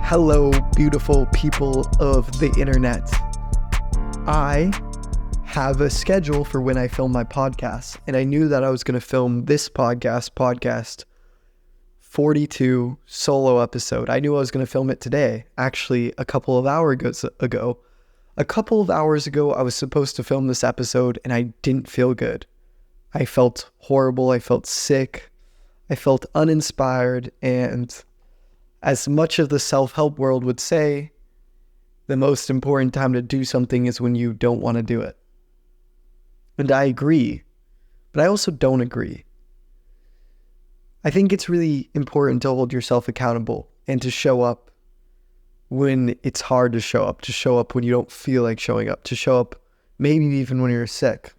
Hello, beautiful people of the internet. I have a schedule for when I film my podcast, and I knew that I was going to film this podcast 42 solo episode. I knew I was going to film it today, actually a couple of hours ago. A couple of hours ago, I was supposed to film this episode, and I didn't feel good. I felt horrible, I felt sick, I felt uninspired, and as much of the self-help world would say, the most important time to do something is when you don't want to do it. And I agree, but I also don't agree. I think it's really important to hold yourself accountable and to show up when it's hard to show up when you don't feel like showing up, to show up maybe even when you're sick.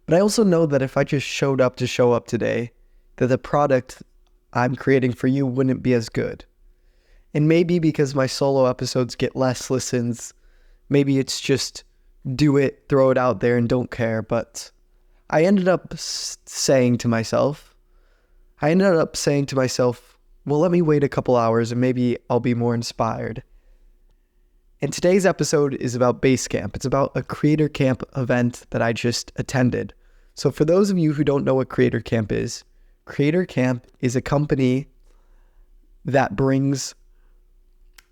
But I also know that if I just showed up to show up today, that the product I'm creating for you wouldn't be as good. And maybe because my solo episodes get less listens, maybe it's just do it, throw it out there and don't care. But I ended up saying to myself, well, let me wait a couple hours and maybe I'll be more inspired. And today's episode is about Basecamp. It's about a Creator Camp event that I just attended. So for those of you who don't know what Creator Camp is a company that brings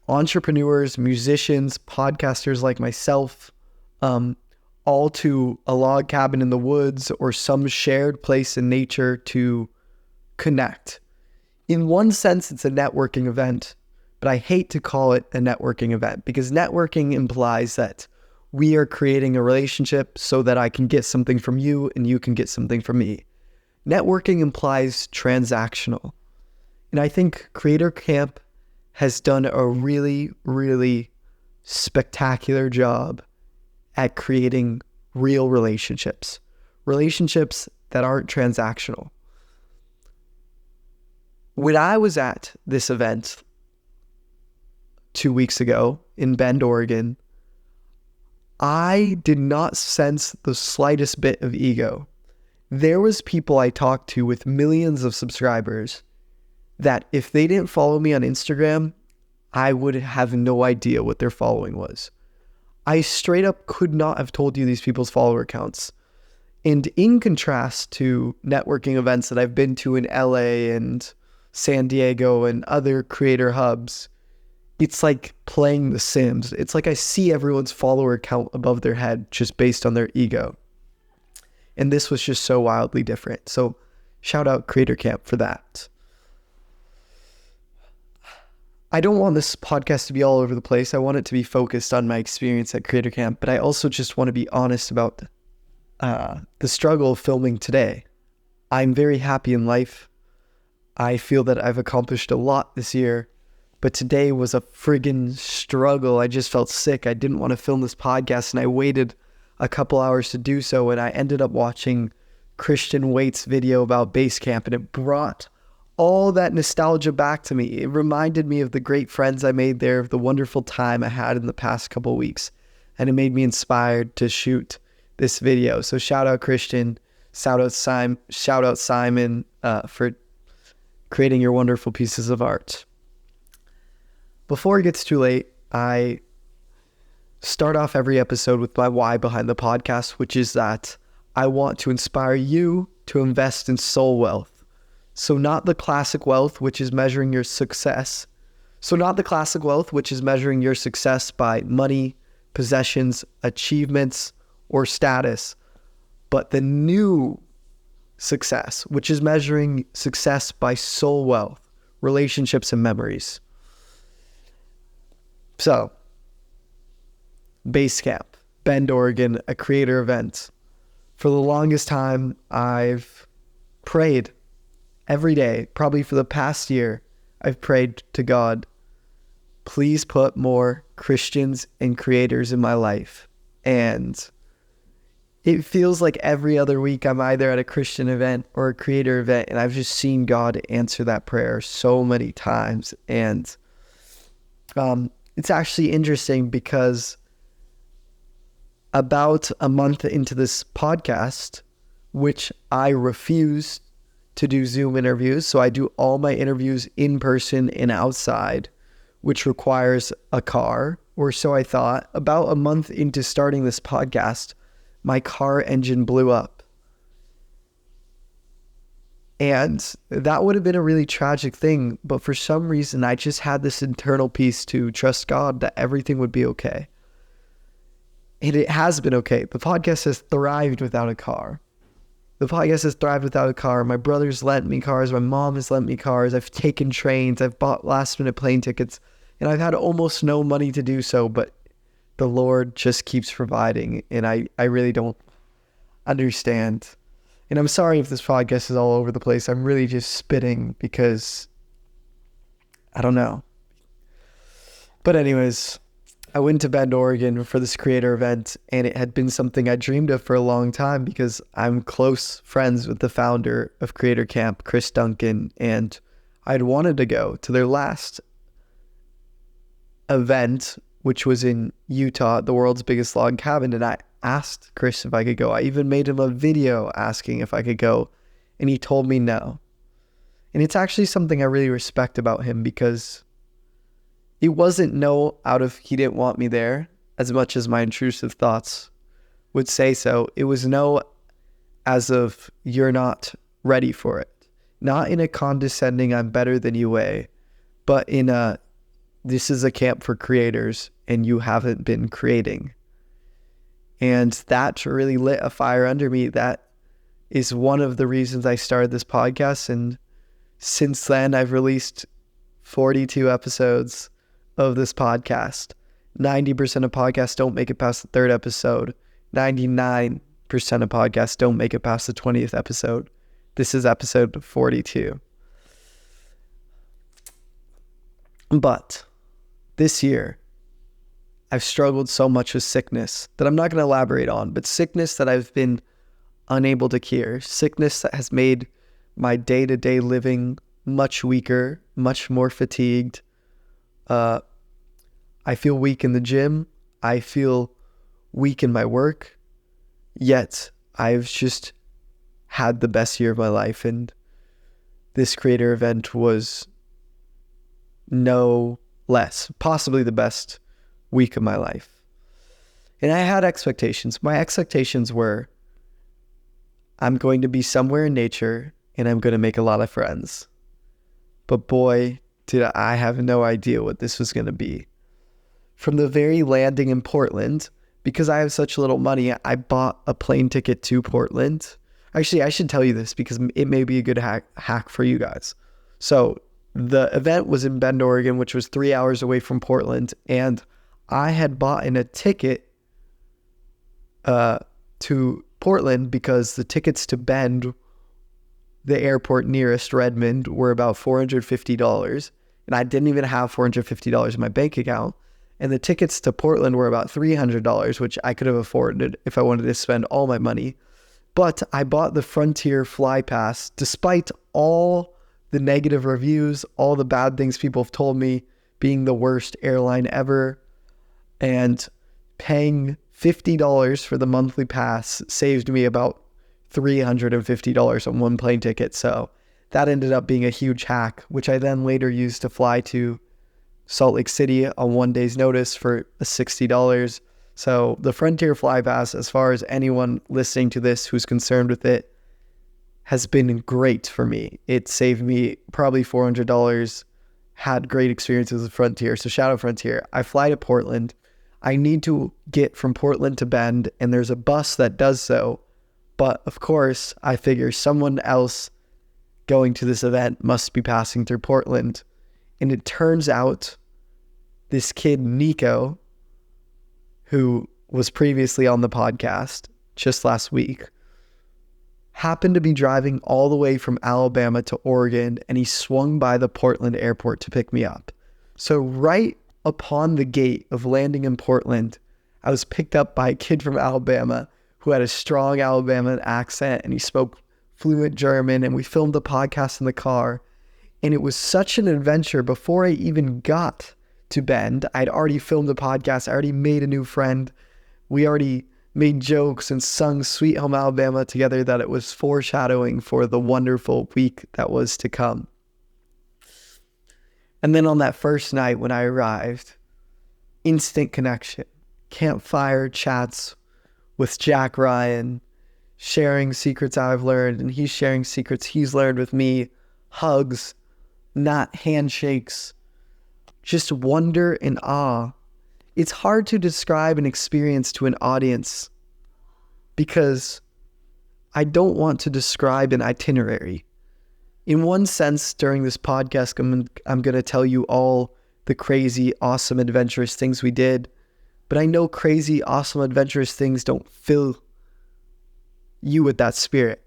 entrepreneurs, musicians, podcasters like myself, all to a log cabin in the woods or some shared place in nature to connect. In one sense, it's a networking event, but I hate to call it a networking event because networking implies that we are creating a relationship so that I can get something from you and you can get something from me. Networking implies transactional. And I think Creator Camp has done a really, really spectacular job at creating real relationships that aren't transactional. When I was at this event 2 weeks ago in Bend, Oregon, I did not sense the slightest bit of ego. There was people I talked to with millions of subscribers that if they didn't follow me on Instagram, I would have no idea what their following was. I straight up could not have told you these people's follower counts. And in contrast to networking events that I've been to in LA and San Diego and other creator hubs, it's like playing The Sims. It's like I see everyone's follower count above their head just based on their ego. And this was just so wildly different. So shout out Creator Camp for that. I don't want this podcast to be all over the place. I want it to be focused on my experience at Creator Camp, but I also just want to be honest about the struggle of filming today. I'm very happy in life. I feel that I've accomplished a lot this year, but today was a friggin' struggle. I just felt sick. I didn't want to film this podcast, and I waited a couple hours to do so, and I ended up watching Christian Waite's video about Basecamp, and it brought all that nostalgia back to me. It reminded me of the great friends I made there, of the wonderful time I had in the past couple of weeks, and it made me inspired to shoot this video. So shout out Christian, shout out Simon for creating your wonderful pieces of art. Before it gets too late, I start off every episode with my why behind the podcast, which is that I want to inspire you to invest in soul wealth. So not the classic wealth, which is measuring your success. By money, possessions, achievements, or status, but the new success, which is measuring success by soul wealth, relationships, and memories. So, Basecamp, Bend, Oregon, a creator event. For the longest time, I've prayed every day, probably for the past year, I've prayed to God, please put more Christians and creators in my life. And it feels like every other week I'm either at a Christian event or a creator event, and I've just seen God answer that prayer so many times. And it's actually interesting because about a month into this podcast, which I refuse to do Zoom interviews. So I do all my interviews in person and outside, which requires a car, or so I thought. About a month into starting this podcast, my car engine blew up. And that would have been a really tragic thing. But for some reason, I just had this internal peace to trust God that everything would be okay. And it has been okay. The podcast has thrived without a car. The podcast has thrived without a car. My brother's lent me cars. My mom has lent me cars. I've taken trains. I've bought last minute plane tickets. And I've had almost no money to do so. But the Lord just keeps providing. And I really don't understand. And I'm sorry if this podcast is all over the place. I'm really just spitting because I don't know. But anyways, I went to Bend, Oregon for this creator event, and it had been something I dreamed of for a long time because I'm close friends with the founder of Creator Camp, Chris Duncan, and I'd wanted to go to their last event, which was in Utah, the world's biggest log cabin, and I asked Chris if I could go. I even made him a video asking if I could go, and he told me no. And it's actually something I really respect about him because it wasn't no out of he didn't want me there as much as my intrusive thoughts would say so. It was no as of you're not ready for it. Not in a condescending I'm better than you way, but in a this is a camp for creators and you haven't been creating. And that really lit a fire under me. That is one of the reasons I started this podcast. And since then, I've released 42 episodes of this podcast. 90% of podcasts don't make it past the 3rd episode. 99% of podcasts don't make it past the 20th episode. This is episode 42. But this year, I've struggled so much with sickness that I'm not going to elaborate on, but sickness that I've been unable to cure, sickness that has made my day-to-day living much weaker, much more fatigued. I feel weak in the gym. I feel weak in my work. Yet I've just had the best year of my life. And this creator event was no less, possibly the best week of my life. And I had expectations. My expectations were I'm going to be somewhere in nature and I'm going to make a lot of friends. But boy, did I have no idea what this was going to be. From the very landing in Portland, because I have such little money, I bought a plane ticket to Portland. Actually, I should tell you this because it may be a good hack for you guys. So the event was in Bend, Oregon, which was 3 hours away from Portland. And I had bought in a ticket to Portland because the tickets to Bend, the airport nearest Redmond, were about $450. And I didn't even have $450 in my bank account. And the tickets to Portland were about $300, which I could have afforded if I wanted to spend all my money. But I bought the Frontier Fly Pass, despite all the negative reviews, all the bad things people have told me, being the worst airline ever. And paying $50 for the monthly pass saved me about $350 on one plane ticket. So that ended up being a huge hack, which I then later used to fly to Salt Lake City on 1 day's notice for $60. So the Frontier Fly Pass, as far as anyone listening to this who's concerned with it, has been great for me. It saved me probably $400. Had great experiences with Frontier. So shout out Frontier. I fly to Portland. I need to get from Portland to Bend, and there's a bus that does so. But of course, I figure someone else going to this event must be passing through Portland. And it turns out this kid, Nico, who was previously on the podcast just last week, happened to be driving all the way from Alabama to Oregon, and he swung by the Portland airport to pick me up. So right upon the gate of landing in Portland, I was picked up by a kid from Alabama who had a strong Alabama accent, and he spoke fluent German, and we filmed the podcast in the car. And it was such an adventure. Before I even got to Bend, I'd already filmed the podcast. I already made a new friend. We already made jokes and sung Sweet Home Alabama together that it was foreshadowing for the wonderful week that was to come. And then on that first night when I arrived, instant connection, campfire chats with Jack Ryan, sharing secrets I've learned, and he's sharing secrets he's learned with me, hugs, not handshakes, just wonder and awe. It's hard to describe an experience to an audience because I don't want to describe an itinerary. In one sense, during this podcast, I'm going to tell you all the crazy, awesome, adventurous things we did, but I know crazy, awesome, adventurous things don't fill you with that spirit.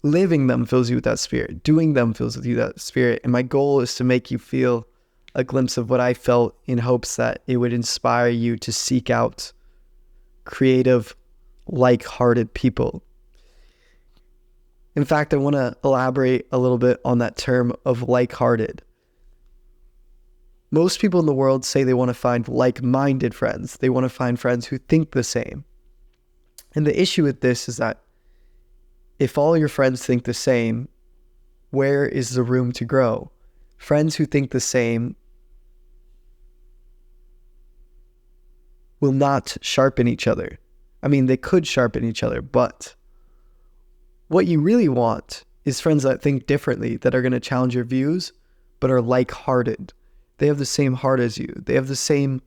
Living them fills you with that spirit. Doing them fills you with that spirit. And my goal is to make you feel a glimpse of what I felt in hopes that it would inspire you to seek out creative, like-hearted people. In fact, I want to elaborate a little bit on that term of like-hearted. Most people in the world say they want to find like-minded friends. They want to find friends who think the same. And the issue with this is that if all your friends think the same, where is the room to grow? Friends who think the same will not sharpen each other. I mean, they could sharpen each other, but what you really want is friends that think differently, that are going to challenge your views, but are like-hearted. They have the same heart as you. They have the same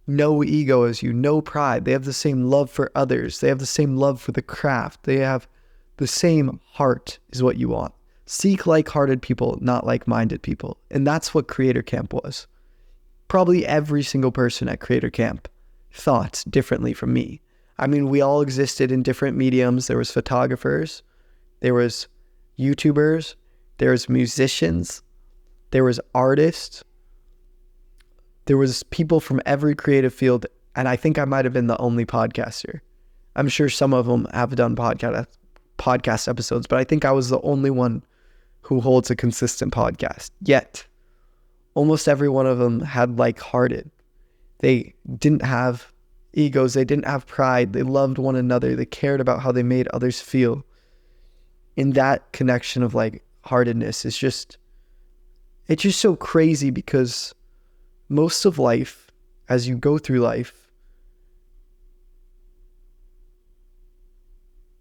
no ego as you, no pride. They have the same love for others. They have the same love for the craft. They have the same heart is what you want. Seek like-hearted people, not like-minded people. And that's what Creator Camp was. Probably every single person at Creator Camp thought differently from me. I mean, we all existed in different mediums. There was photographers, there was YouTubers, there was musicians, there was artists, there was people from every creative field, and I think I might have been the only podcaster. I'm sure some of them have done podcast episodes, but I think I was the only one who holds a consistent podcast. Yet, almost every one of them had like-hearted. They didn't have egos. They didn't have pride. They loved one another. They cared about how they made others feel. And that connection of like-heartedness is it's just so crazy because most of life, as you go through life,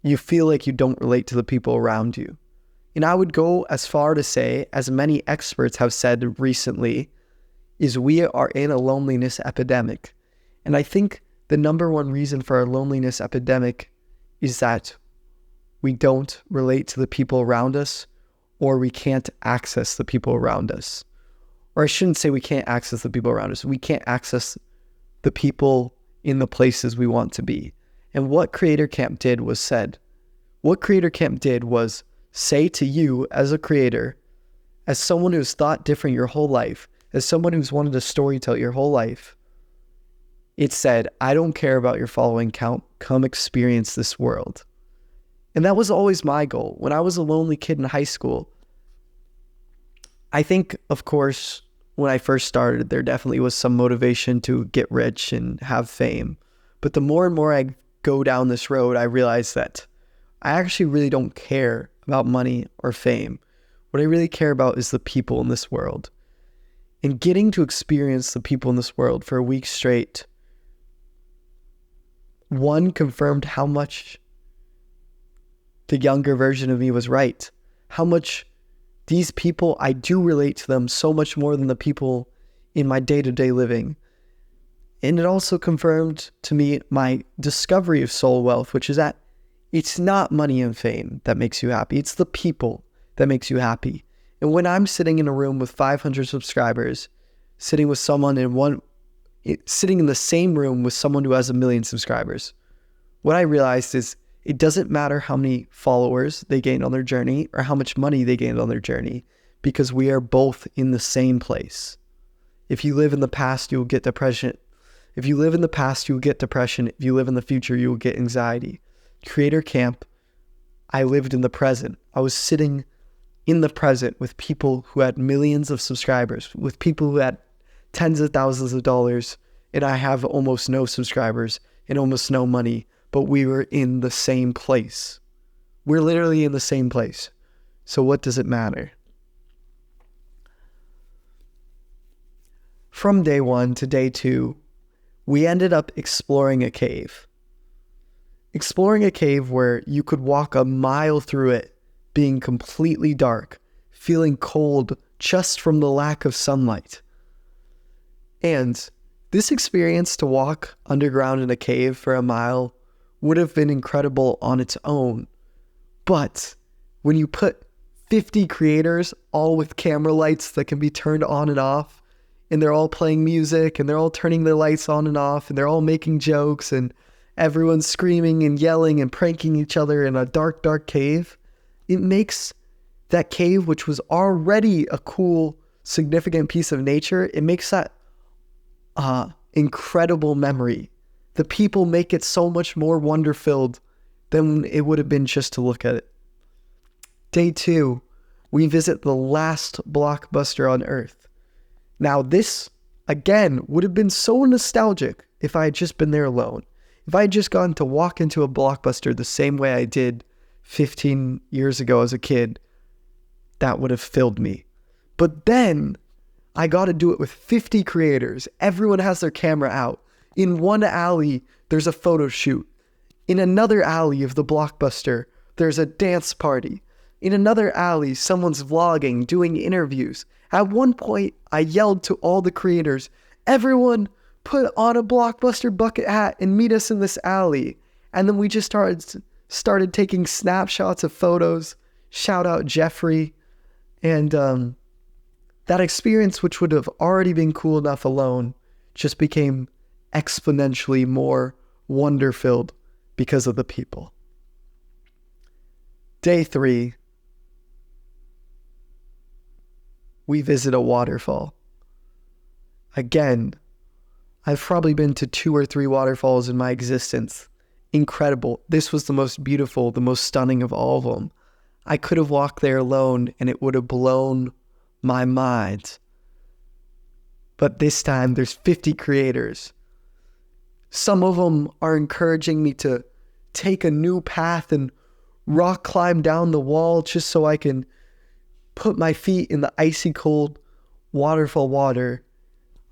you feel like you don't relate to the people around you. And I would go as far to say, as many experts have said recently, is we are in a loneliness epidemic. And I think the number one reason for our loneliness epidemic is that we don't relate to the people around us, or we can't access the people around us. Or I shouldn't say we can't access the people around us. We can't access the people in the places we want to be. And what Creator Camp did was say to you as a creator, as someone who's thought different your whole life, as someone who's wanted to storytell your whole life, it said, I don't care about your following count. Come experience this world. And that was always my goal. When I was a lonely kid in high school, I think, of course, when I first started, there definitely was some motivation to get rich and have fame. But the more and more I go down this road, I realize that I actually really don't care about money or fame. What I really care about is the people in this world. And getting to experience the people in this world for a week straight, one, confirmed how much the younger version of me was right. How much these people, I do relate to them so much more than the people in my day-to-day living. And it also confirmed to me my discovery of soul wealth, which is that it's not money and fame that makes you happy. It's the people that makes you happy. And when I'm sitting in a room with 500 subscribers, sitting in the same room with someone who has 1 million subscribers, what I realized is it doesn't matter how many followers they gained on their journey or how much money they gained on their journey, because we are both in the same place. If you live in the past, you will get depression. If you live in the past, you will get depression. If you live in the future, you will get anxiety. Creator Camp, I lived in the present. I was sitting in the present with people who had millions of subscribers, with people who had tens of thousands of dollars, and I have almost no subscribers. and almost no money, but we were in the same place. We're literally in the same place. So what does it matter? From day 1 to day 2, we ended up exploring a cave. Exploring a cave where you could walk a mile through it, being completely dark, feeling cold just from the lack of sunlight. And this experience to walk underground in a cave for a mile would have been incredible on its own. But when you put 50 creators, all with camera lights that can be turned on and off, and they're all playing music, and they're all turning their lights on and off, and they're all making jokes, and everyone's screaming and yelling and pranking each other in a dark, dark cave, it makes that cave, which was already a cool, significant piece of nature, it makes that incredible memory. The people make it so much more wonder-filled than it would have been just to look at it. Day 2, we visit the last Blockbuster on Earth. Now this, again, would have been so nostalgic if I had just been there alone. If I had just gotten to walk into a Blockbuster the same way I did 15 years ago as a kid, that would have filled me. But then I got to do it with 50 creators. Everyone has their camera out. In one alley, there's a photo shoot. In another alley of the Blockbuster, there's a dance party. In another alley, someone's vlogging, doing interviews. At one point, I yelled to all the creators, everyone put on a Blockbuster bucket hat and meet us in this alley. And then we just started taking snapshots of photos. Shout out Jeffrey. And that experience, which would have already been cool enough alone, just became exponentially more wonder-filled because of the people. Day 3, we visit a waterfall. Again, I've probably been to 2 or 3 waterfalls in my existence. Incredible. This was the most beautiful, the most stunning of all of them. I could have walked there alone and it would have blown my mind. But this time there's 50 creators. Some of them are encouraging me to take a new path and rock climb down the wall just so I can put my feet in the icy cold waterfall water.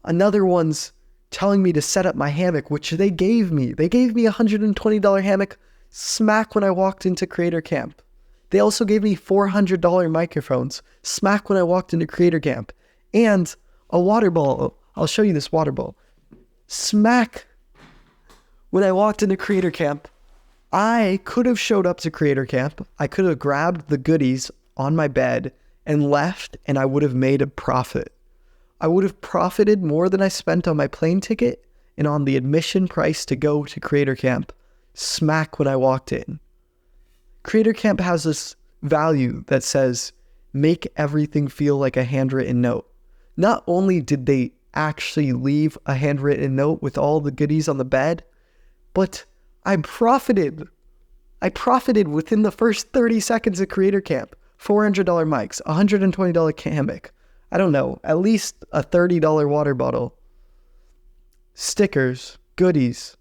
Another one's telling me to set up my hammock, which they gave me. They gave me a $120 hammock smack when I walked into Creator Camp. They also gave me $400 microphones smack when I walked into Creator Camp. And a water ball. I'll show you this water ball. Smack when I walked into Creator Camp. I could have showed up to Creator Camp. I could have grabbed the goodies on my bed and left, and I would have made a profit. I would have profited more than I spent on my plane ticket and on the admission price to go to Creator Camp smack when I walked in. Creator Camp has this value that says, make everything feel like a handwritten note. Not only did they actually leave a handwritten note with all the goodies on the bed, but I profited. I profited within the first 30 seconds of Creator Camp. $400 mics, $120 hammock, I don't know, at least a $30 water bottle, stickers, goodies.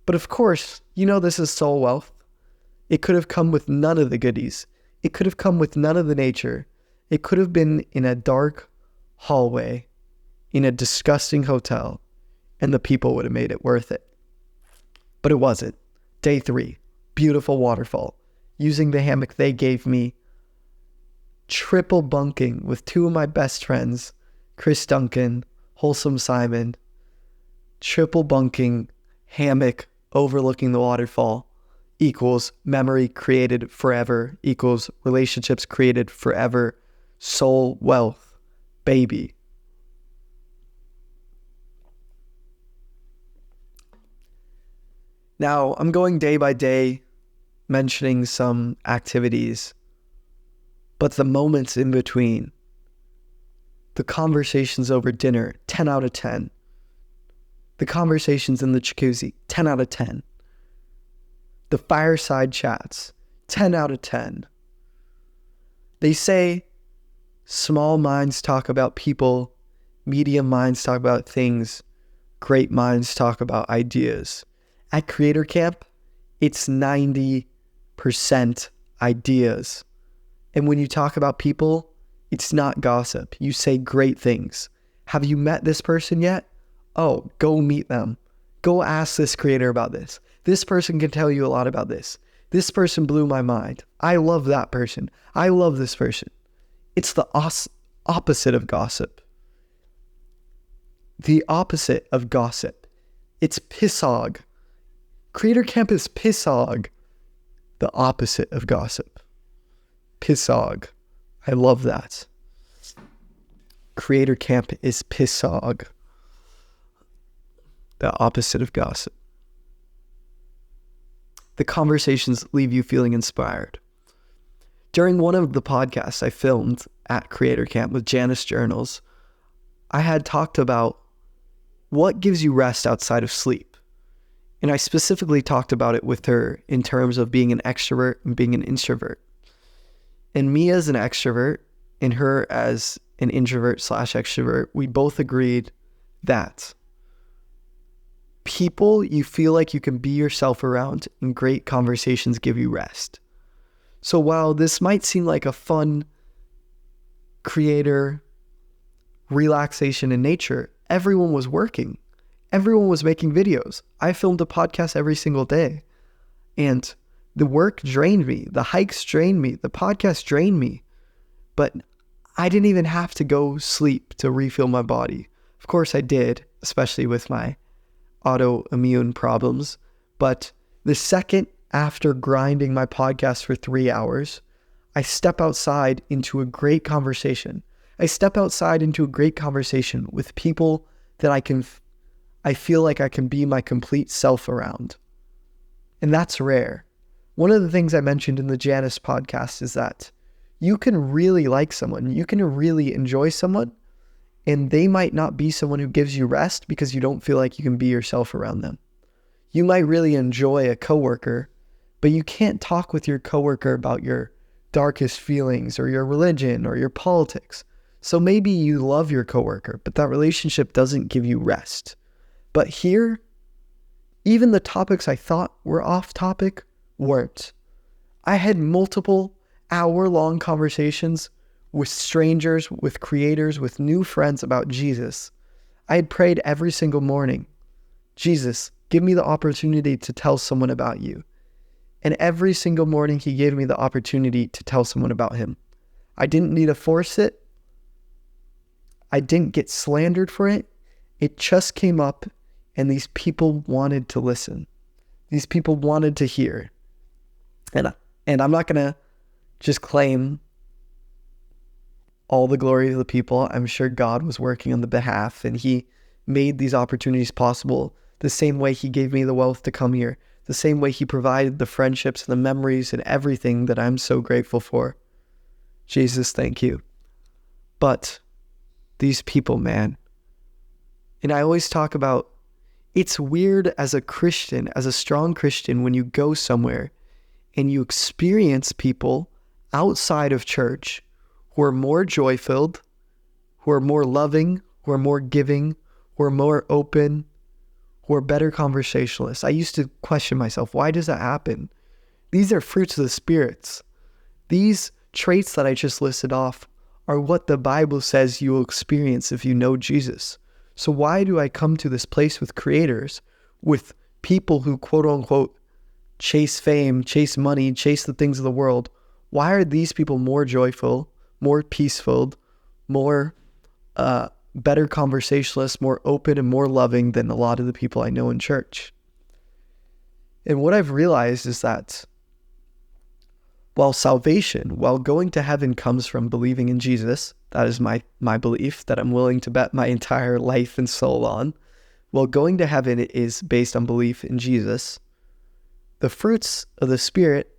But of course, you know this is soul wealth. It could have come with none of the goodies. It could have come with none of the nature. It could have been in a dark hallway, in a disgusting hotel, and the people would have made it worth it. But it wasn't. Day 3, beautiful waterfall. Using the hammock they gave me, triple bunking with 2 of my best friends, Chris Duncan, Wholesome Simon. Triple bunking, hammock overlooking the waterfall equals memory created forever equals relationships created forever. Soul wealth, baby. Now, I'm going day by day, mentioning some activities, but the moments in between, the conversations over dinner, 10 out of 10. The conversations in the jacuzzi, 10 out of 10. The fireside chats, 10 out of 10. They say small minds talk about people, medium minds talk about things, great minds talk about ideas. At Creator Camp, it's 90% ideas. And when you talk about people, it's not gossip. You say great things. Have you met this person yet? Oh, go meet them. Go ask this creator about this. This person can tell you a lot about this. This person blew my mind. I love that person. I love this person. It's the opposite of gossip. The opposite of gossip. It's pissog. Creator Camp is pissog. The opposite of gossip. Pissog. I love that. Creator Camp is pissog. The opposite of gossip. The conversations leave you feeling inspired. During one of the podcasts I filmed at Creator Camp with Janice Journals, I had talked about what gives you rest outside of sleep. And I specifically talked about it with her in terms of being an extrovert and being an introvert. And me as an extrovert and her as an introvert/extrovert, we both agreed that people you feel like you can be yourself around and great conversations give you rest. So while this might seem like a fun creator relaxation in nature, everyone was working. Everyone was making videos. I filmed a podcast every single day. And the work drained me. The hikes drained me. The podcast drained me. But I didn't even have to go sleep to refuel my body. Of course I did, especially with my autoimmune problems. But the second after grinding my podcast for 3 hours, I step outside into a great conversation. I step outside into a great conversation with people that I feel like I can be my complete self around. And that's rare. One of the things I mentioned in the Janice podcast is that you can really like someone, you can really enjoy someone, and they might not be someone who gives you rest because you don't feel like you can be yourself around them. You might really enjoy a coworker, but you can't talk with your coworker about your darkest feelings or your religion or your politics. So maybe you love your coworker, but that relationship doesn't give you rest. But here, even the topics I thought were off topic weren't. I had multiple hour-long conversations with strangers, with creators, with new friends about Jesus. I had prayed every single morning, Jesus, give me the opportunity to tell someone about you. And every single morning he gave me the opportunity to tell someone about him. I didn't need to force it. I didn't get slandered for it. It just came up and these people wanted to listen. These people wanted to hear. And I'm not going to just claim all the glory of the people. I'm sure God was working on the behalf and he made these opportunities possible the same way he gave me the wealth to come here, the same way he provided the friendships and the memories and everything that I'm so grateful for. Jesus, thank you. But these people, man, and I always talk about, it's weird as a Christian, as a strong Christian, when you go somewhere and you experience people outside of church who are more joy-filled, who are more loving, who are more giving, who are more open, who are better conversationalists. I used to question myself, why does that happen? These are fruits of the spirits. These traits that I just listed off are what the Bible says you will experience if you know Jesus. So why do I come to this place with creators, with people who quote unquote chase fame, chase money, chase the things of the world? Why are these people more joyful, more peaceful, more better conversationalists, more open and more loving than a lot of the people I know in church? And what I've realized is that while salvation, while going to heaven comes from believing in Jesus, that is my belief that I'm willing to bet my entire life and soul on. While going to heaven is based on belief in Jesus, the fruits of the Spirit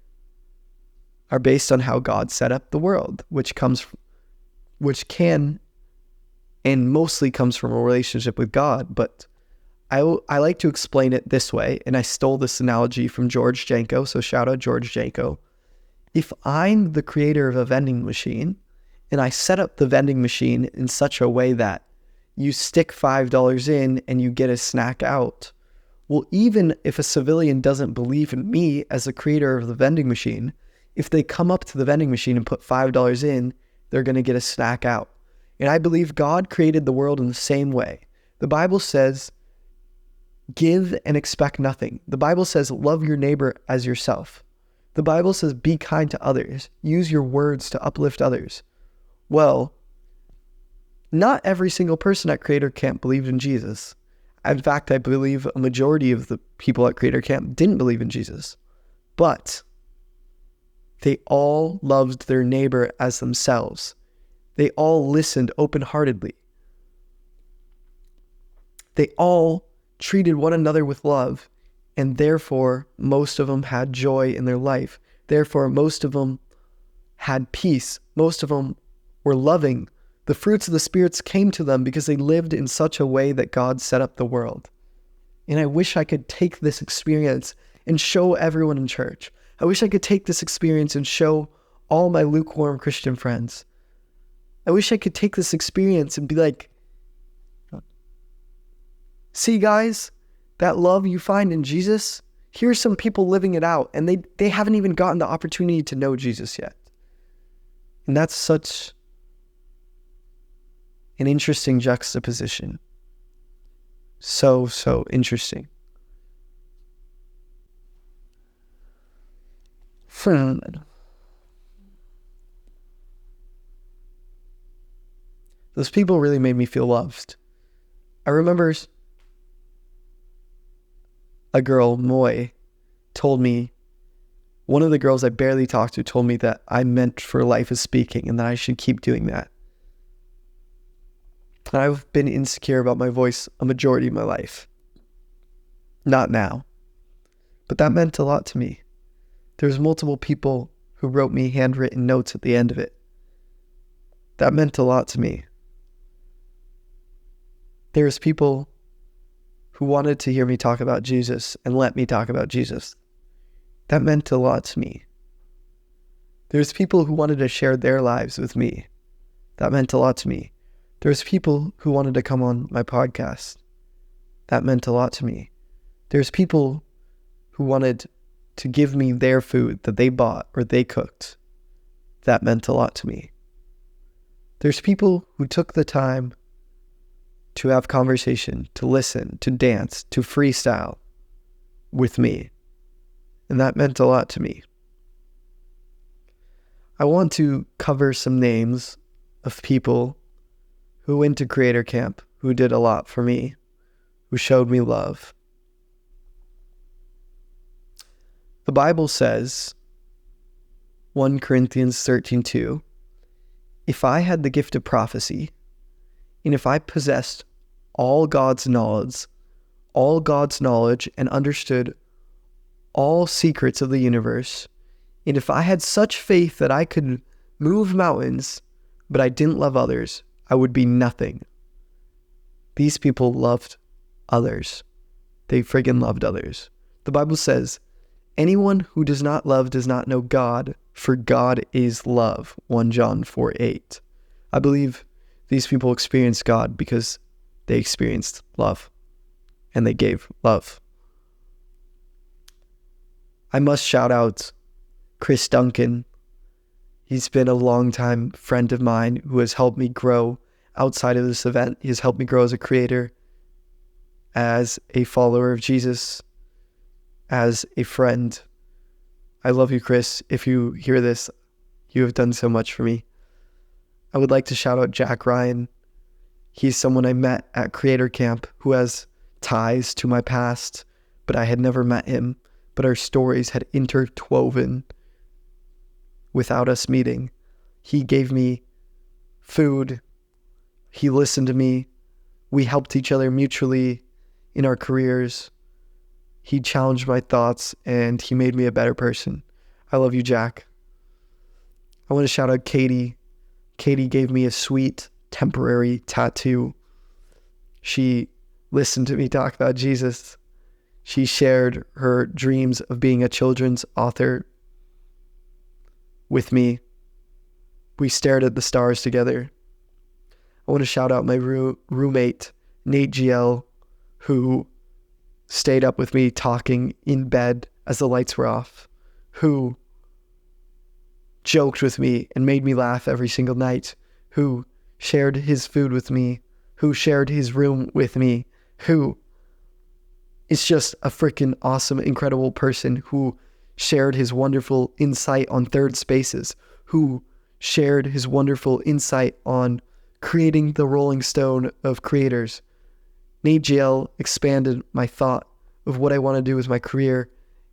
are based on how God set up the world, which can and mostly comes from a relationship with God. But I like to explain it this way, and I stole this analogy from George Janko, so shout out George Janko. If I'm the creator of a vending machine, and I set up the vending machine in such a way that you stick $5 in and you get a snack out, Well, even if a civilian doesn't believe in me as the creator of the vending machine, if they come up to the vending machine and put $5 in, they're going to get a snack out. And I believe God created the world in the same way. The Bible says, give and expect nothing. The Bible says, love your neighbor as yourself. The Bible says, be kind to others. Use your words to uplift others. Well, not every single person at Creator Camp believed in Jesus. In fact, I believe a majority of the people at Creator Camp didn't believe in Jesus. But they all loved their neighbor as themselves. They all listened open-heartedly. They all treated one another with love, and therefore, most of them had joy in their life. Therefore, most of them had peace. Most of them were loving. The fruits of the spirits came to them because they lived in such a way that God set up the world. And I wish I could take this experience and show everyone in church. I wish I could take this experience and show all my lukewarm Christian friends. I wish I could take this experience and be like, see guys, that love you find in Jesus, here's some people living it out, and they haven't even gotten the opportunity to know Jesus yet. And that's such an interesting juxtaposition. So interesting. Those people really made me feel loved. I remember a girl, Moy, told me, one of the girls I barely talked to told me that I meant for life is speaking and that I should keep doing that. And I've been insecure about my voice a majority of my life. Not now. But that meant a lot to me. There's multiple people who wrote me handwritten notes at the end of it. That meant a lot to me. There's people who wanted to hear me talk about Jesus and let me talk about Jesus. That meant a lot to me. There's people who wanted to share their lives with me. That meant a lot to me. There's people who wanted to come on my podcast. That meant a lot to me. There's people who wanted to give me their food that they bought or they cooked. That meant a lot to me. There's people who took the time to have conversation, to listen, to dance, to freestyle with me. And that meant a lot to me. I want to cover some names of people who went to Creator Camp, who did a lot for me, who showed me love. The Bible says, 1 Corinthians 13:2, if I had the gift of prophecy, and if I possessed all God's knowledge and understood all secrets of the universe, and if I had such faith that I could move mountains, but I didn't love others, I would be nothing. These people loved others. They friggin' loved others. The Bible says, anyone who does not love does not know God, for God is love. 1 John 4:8. I believe these people experienced God because they experienced love, and they gave love. I must shout out Chris Duncan. He's been a longtime friend of mine who has helped me grow outside of this event. He has helped me grow as a creator, as a follower of Jesus, as a friend. I love you, Chris. If you hear this, you have done so much for me. I would like to shout out Jack Ryan. He's someone I met at Creator Camp who has ties to my past, but I had never met him. But our stories had interwoven without us meeting. He gave me food. He listened to me. We helped each other mutually in our careers. He challenged my thoughts and he made me a better person. I love you, Jack. I want to shout out Katie. Katie gave me a sweet temporary tattoo. She listened to me talk about Jesus. She shared her dreams of being a children's author with me. We stared at the stars together. I want to shout out my roommate, Nate GL, who stayed up with me talking in bed as the lights were off, who joked with me and made me laugh every single night, who shared his food with me, who shared his room with me, who is just a freaking awesome, incredible person, who shared his wonderful insight on third spaces, who shared his wonderful insight on creating the Rolling Stone of creators. Nate GL expanded my thought of what I want to do with my career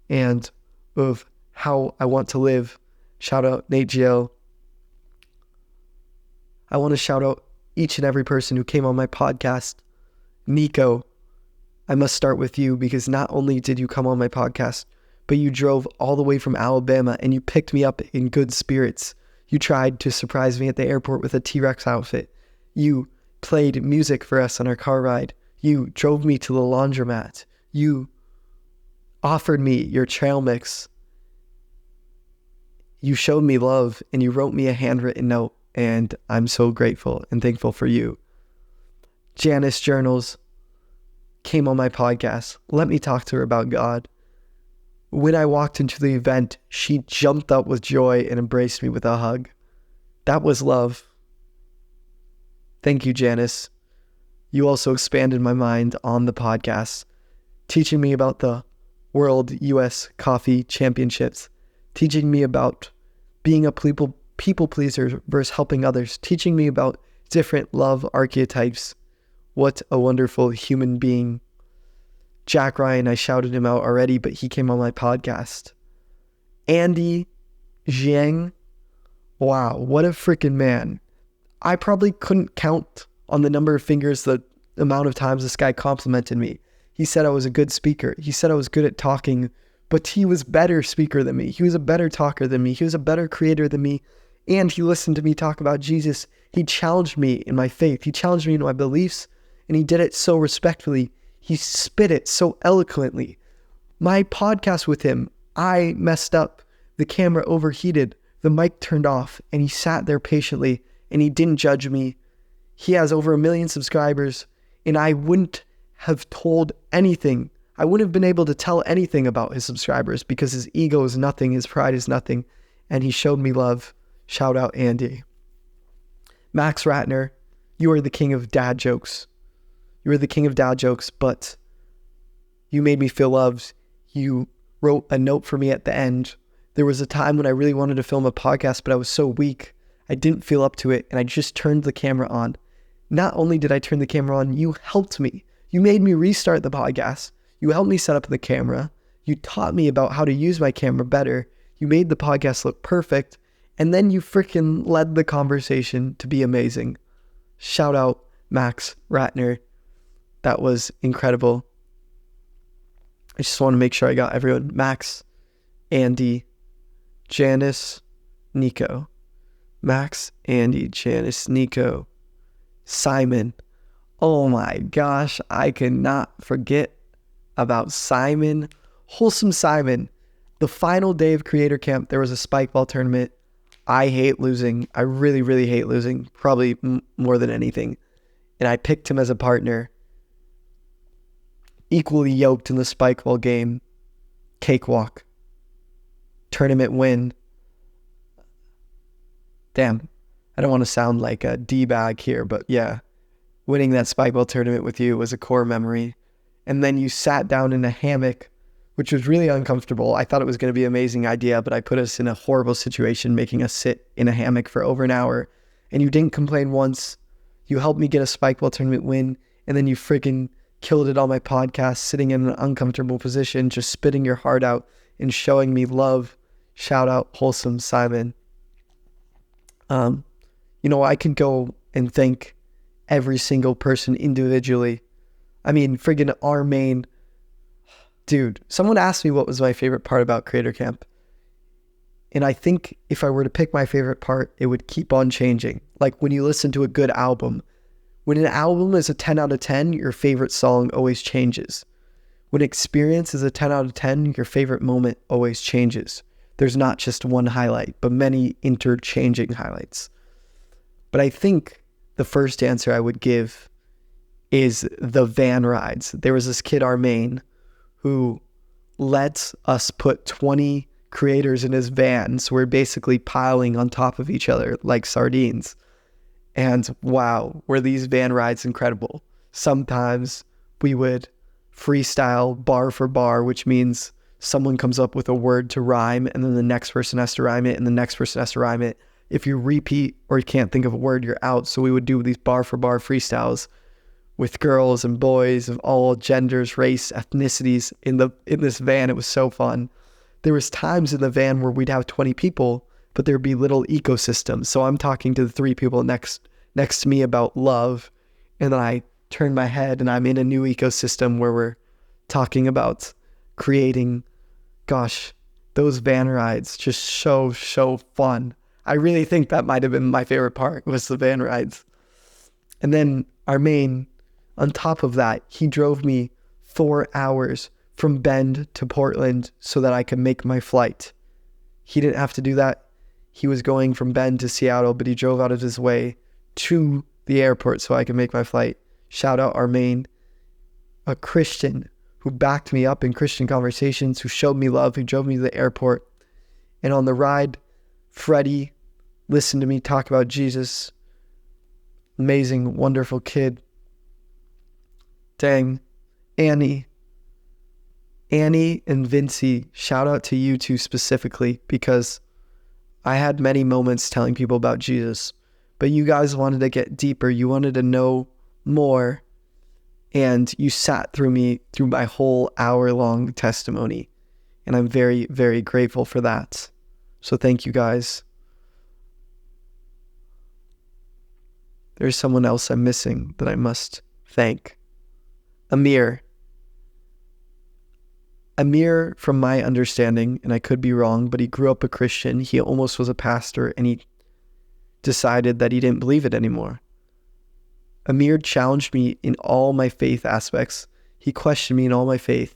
and of how I want to live. Shout out Nate GL. I want to shout out each and every person who came on my podcast. Nico, I must start with you because not only did you come on my podcast, but you drove all the way from Alabama and you picked me up in good spirits. You tried to surprise me at the airport with a T-Rex outfit. You played music for us on our car ride. You drove me to the laundromat. You offered me your trail mix. You showed me love and you wrote me a handwritten note, and I'm so grateful and thankful for you. Janice Journals came on my podcast. Let me talk to her about God. When I walked into the event, she jumped up with joy and embraced me with a hug. That was love. Thank you, Janice. You also expanded my mind on the podcast, teaching me about the World US Coffee Championships, teaching me about being a people pleaser versus helping others, teaching me about different love archetypes. What a wonderful human being. Jack Ryan, I shouted him out already, but he came on my podcast. Andy Zhang, wow, what a freaking man. I probably couldn't count on the number of fingers the amount of times this guy complimented me. He said I was a good speaker. He said I was good at talking, but he was a better speaker than me. He was a better talker than me. He was a better creator than me. And he listened to me talk about Jesus. He challenged me in my faith. He challenged me in my beliefs, and he did it so respectfully. He spit it so eloquently. My podcast with him, I messed up. The camera overheated. The mic turned off, and he sat there patiently, and he didn't judge me. He has over 1 million subscribers, and I wouldn't have told anything. I wouldn't have been able to tell anything about his subscribers because his ego is nothing, his pride is nothing, and he showed me love. Shout out Andy. Max Ratner, you are the king of dad jokes. You are the king of dad jokes, but you made me feel loved. You wrote a note for me at the end. There was a time when I really wanted to film a podcast, but I was so weak. I didn't feel up to it, and I just turned the camera on. Not only did I turn the camera on, you helped me. You made me restart the podcast. You helped me set up the camera. You taught me about how to use my camera better. You made the podcast look perfect. And then you freaking led the conversation to be amazing. Shout out Max Ratner. That was incredible. I just want to make sure I got everyone. Max, Andy, Janice, Nico. Max, Andy, Janice, Nico, Simon. Oh my gosh, I cannot forget about Simon. Wholesome Simon. The final day of Creator Camp, there was a spike ball tournament. I hate losing. I really, really hate losing. Probably more than anything. And I picked him as a partner. Equally yoked in the spike ball game. Cakewalk. Tournament win. Damn. I don't want to sound like a D-bag here, but yeah. Winning that spike ball tournament with you was a core memory. And then you sat down in a hammock, which was really uncomfortable. I thought it was going to be an amazing idea, but I put us in a horrible situation, making us sit in a hammock for over an hour. And you didn't complain once. You helped me get a spike ball tournament win, and then you freaking killed it on my podcast, sitting in an uncomfortable position, just spitting your heart out and showing me love. Shout out Wholesome Simon. I can go and thank every single person individually. I mean, friggin' our main... Dude, someone asked me what was my favorite part about Creator Camp. And I think if I were to pick my favorite part, it would keep on changing. Like when you listen to a good album. When an album is a 10 out of 10, your favorite song always changes. When experience is a 10 out of 10, your favorite moment always changes. There's not just one highlight, but many interchanging highlights. But I think the first answer I would give is the van rides. There was this kid, Armaine, who lets us put 20 creators in his van. So we're basically piling on top of each other like sardines. And wow, were these van rides incredible. Sometimes we would freestyle bar for bar, which means someone comes up with a word to rhyme and then the next person has to rhyme it and the next person has to rhyme it. If you repeat or you can't think of a word, you're out. So we would do these bar for bar freestyles with girls and boys of all genders, race, ethnicities in this van. It was so fun. There was times in the van where we'd have 20 people, but there'd be little ecosystems. So I'm talking to the 3 people next to me about love, and then I turn my head and I'm in a new ecosystem where we're talking about creating. Gosh, those van rides just so fun. I really think that might have been my favorite part, was the van rides. And then Armain, on top of that, he drove me 4 hours from Bend to Portland so that I could make my flight. He didn't have to do that. He was going from Bend to Seattle, but he drove out of his way to the airport so I could make my flight. Shout out Armain, a Christian who backed me up in Christian conversations, who showed me love, who drove me to the airport. And on the ride, Freddie listened to me talk about Jesus. Amazing, wonderful kid. Dang. Annie and Vincy, shout out to you two specifically, because I had many moments telling people about Jesus, but you guys wanted to get deeper. You wanted to know more, and you sat through my whole hour-long testimony, and I'm very, very grateful for that. So thank you guys. There's someone else I'm missing that I must thank. Amir, from my understanding, and I could be wrong, but he grew up a Christian. He almost was a pastor, and he decided that he didn't believe it anymore. Amir challenged me in all my faith aspects. He questioned me in all my faith,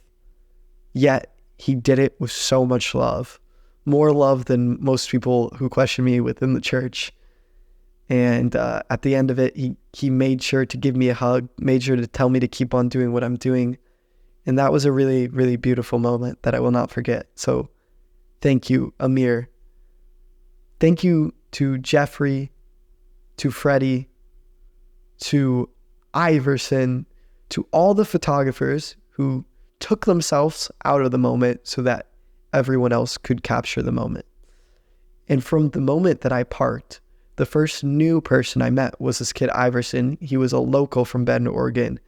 yet he did it with so much love, more love than most people who question me within the church. And at the end of it, he made sure to give me a hug, made sure to tell me to keep on doing what I'm doing. And that was a really, really beautiful moment that I will not forget. So thank you, Amir. Thank you to Jeffrey, to Freddie, to Iverson, to all the photographers who took themselves out of the moment so that everyone else could capture the moment. And from the moment that I parked, the first new person I met was this kid, Iverson. He was a local from Bend, Oregon.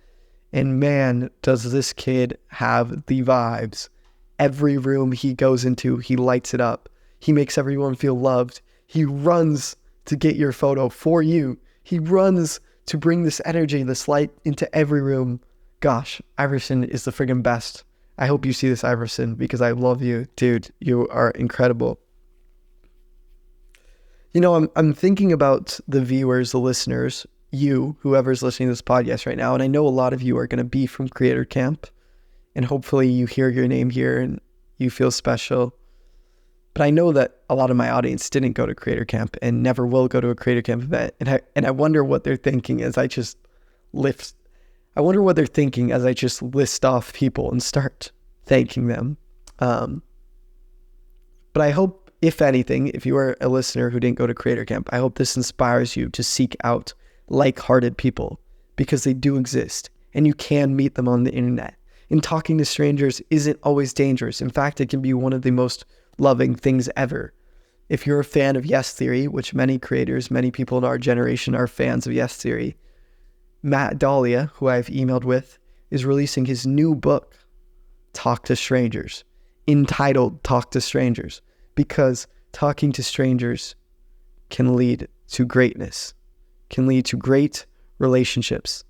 And man, does this kid have the vibes. Every room he goes into, he lights it up. He makes everyone feel loved. He runs to get your photo for you. He runs to bring this energy, this light into every room. Gosh, Iverson is the friggin' best. I hope you see this, Iverson, because I love you. Dude, you are incredible. You know, I'm thinking about the viewers, the listeners, you, whoever's listening to this podcast right now, and I know a lot of you are going to be from Creator Camp, and hopefully you hear your name here and you feel special. But I know that a lot of my audience didn't go to Creator Camp and never will go to a Creator Camp event, and I wonder what they're thinking as I just list off people and start thanking them. But I hope, if anything, if you are a listener who didn't go to Creator Camp, I hope this inspires you to seek out like-hearted people, because they do exist and you can meet them on the internet. And talking to strangers isn't always dangerous. In fact, it can be one of the most loving things ever. If you're a fan of Yes Theory, which many creators, many people in our generation are fans of Yes Theory, Matt Dahlia, who I've emailed with, is releasing his new book, Talk to Strangers, entitled Talk to Strangers, because talking to strangers can lead to greatness, can lead to great relationships.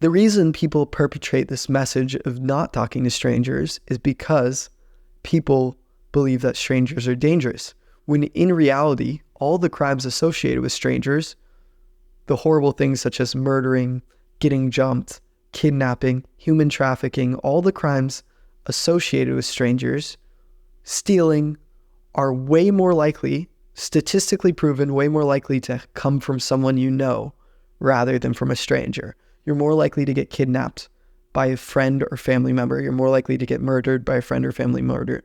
The reason people perpetrate this message of not talking to strangers is because people believe that strangers are dangerous, when in reality, all the crimes associated with strangers, the horrible things such as murdering, getting jumped, kidnapping, human trafficking, all the crimes associated with strangers, stealing, are way more likely, statistically proven, way more likely to come from someone you know rather than from a stranger. You're more likely to get kidnapped by a friend or family member. You're more likely to get murdered by a friend or family member.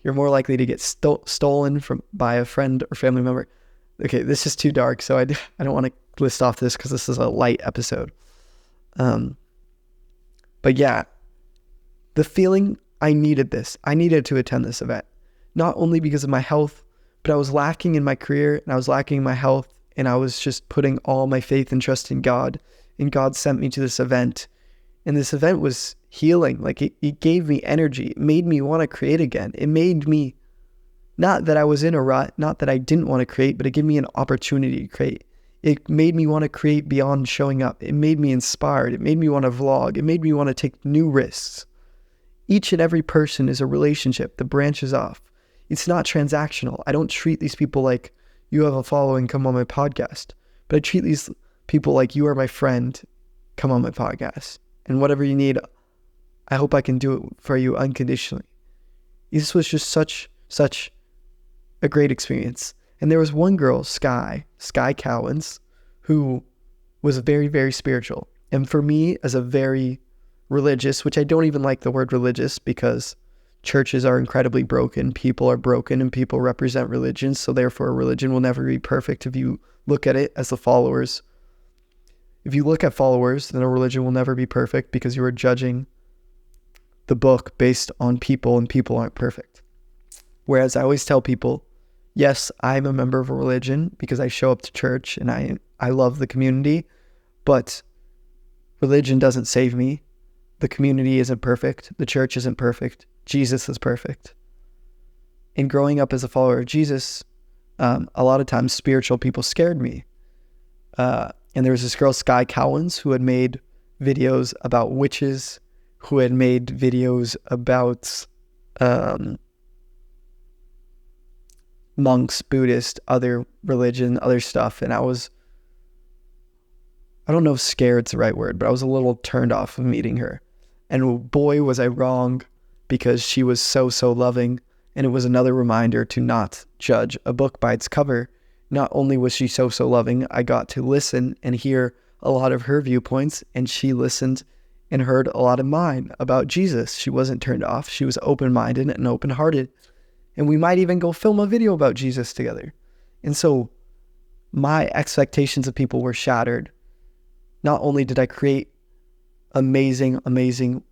You're more likely to get stolen by a friend or family member. Okay, this is too dark, so I don't want to list off this because this is a light episode. But yeah, the feeling, I needed this. I needed to attend this event, not only because of my health, but I was lacking in my career and I was lacking in my health, and I was just putting all my faith and trust in God, and God sent me to this event, and this event was healing. Like it gave me energy. It made me want to create again. It made me, not that I was in a rut, not that I didn't want to create, but it gave me an opportunity to create. It made me want to create beyond showing up. It made me inspired. It made me want to vlog. It made me want to take new risks. Each and every person is a relationship that branches off. It's not transactional. I don't treat these people like, you have a following, come on my podcast. But I treat these people like, you are my friend, come on my podcast. And whatever you need, I hope I can do it for you unconditionally. This was just such a great experience. And there was one girl, Sky Cowens, who was very, very spiritual. And for me, as a very religious, which I don't even like the word religious, because churches are incredibly broken, people are broken, and people represent religions, so therefore a religion will never be perfect if you look at it as the followers. If you look at followers, then a religion will never be perfect because you are judging the book based on people, and people aren't perfect. Whereas I always tell people, yes, I'm a member of a religion because I show up to church and I love the community, but religion doesn't save me. The community isn't perfect. The church isn't perfect. Jesus is perfect. And growing up as a follower of Jesus, a lot of times spiritual people scared me. And there was this girl, Sky Cowens, who had made videos about witches, who had made videos about monks, Buddhist, other religion, other stuff. And I don't know if scared's the right word, but I was a little turned off of meeting her. And boy, was I wrong, because she was so loving. And it was another reminder to not judge a book by its cover. Not only was she so loving, I got to listen and hear a lot of her viewpoints, and she listened and heard a lot of mine about Jesus. She wasn't turned off. She was open-minded and open-hearted. And we might even go film a video about Jesus together. And so my expectations of people were shattered. Not only did I create amazing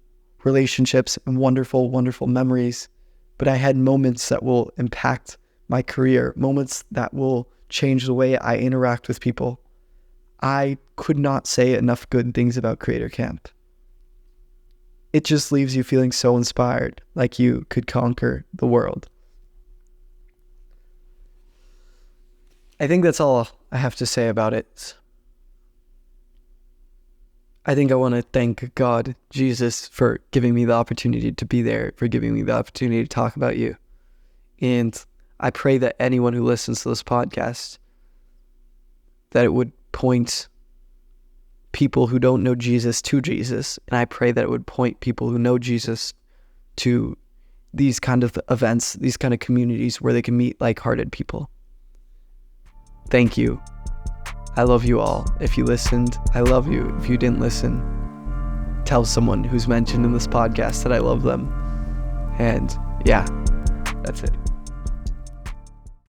relationships and wonderful memories, but I had moments that will impact my career, moments that will change the way I interact with people. I could not say enough good things about Creator Camp. It just leaves you feeling so inspired, like you could conquer the world. I think that's all I have to say about it. I think I want to thank God, Jesus, for giving me the opportunity to be there, for giving me the opportunity to talk about you. And I pray that anyone who listens to this podcast, that it would point people who don't know Jesus to Jesus. And I pray that it would point people who know Jesus to these kind of events, these kind of communities where they can meet like-hearted people. Thank you. I love you all. If you listened, I love you. If you didn't listen, tell someone who's mentioned in this podcast that I love them. And yeah, that's it.